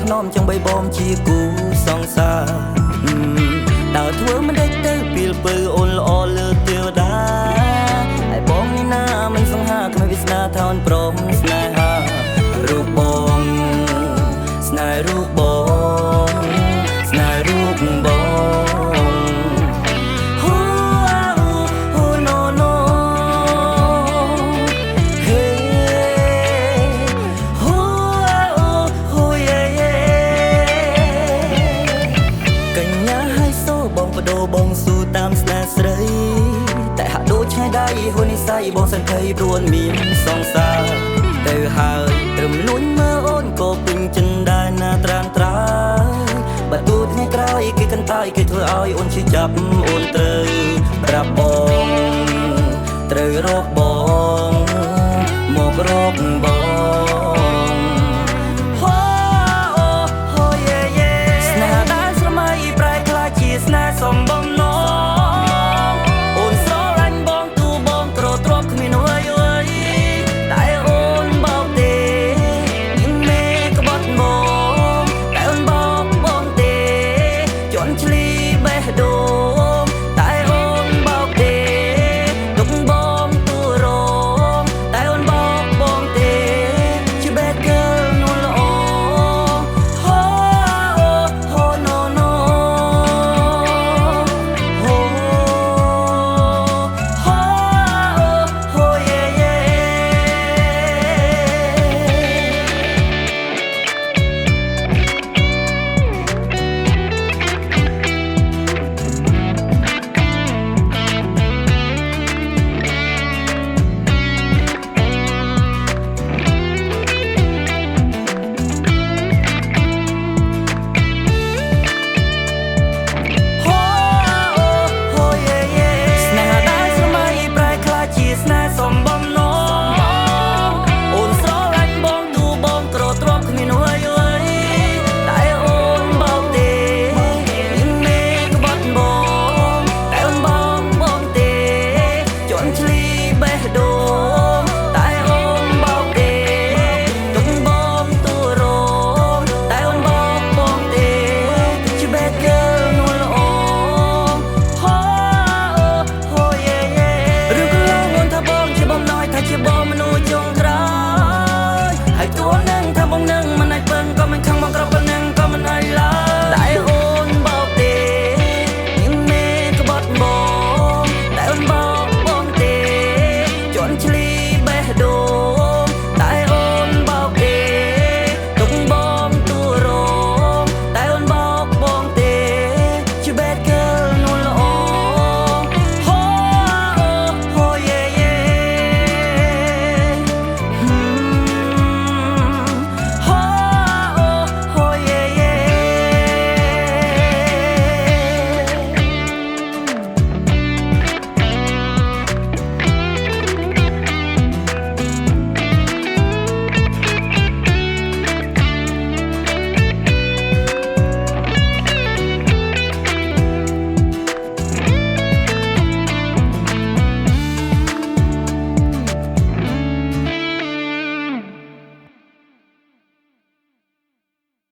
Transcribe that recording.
ភ្នំចឹងបីបងជាគូសង្សារដើរធ្វើមិនដេចទៅពីលពើអូនល្អលើទេវតាហើយបងនេះណាមិនសង្ហាគ្មានវាសនាថោនព្រមស្នេហារូបបងស្នេហ៍រូបបងស្នេហ៍រូបបងបងស៊ូតាមស្នេហ៍ស្រីតែហាក់ដូចឆ្ងាយដៃហួននិស័យបងសន្តិព្រួនមានសង្សារទៅហើយត្រឹមលួញមើលអូនក៏ពេញចិនដែរណាត្រានត្រាបើទូថ្ងៃក្រោយគេកន្តាយគេធ្វើឲ្យអូនឈឺចាប់អូនត្រូវប្រាប់បងត្រូវរកប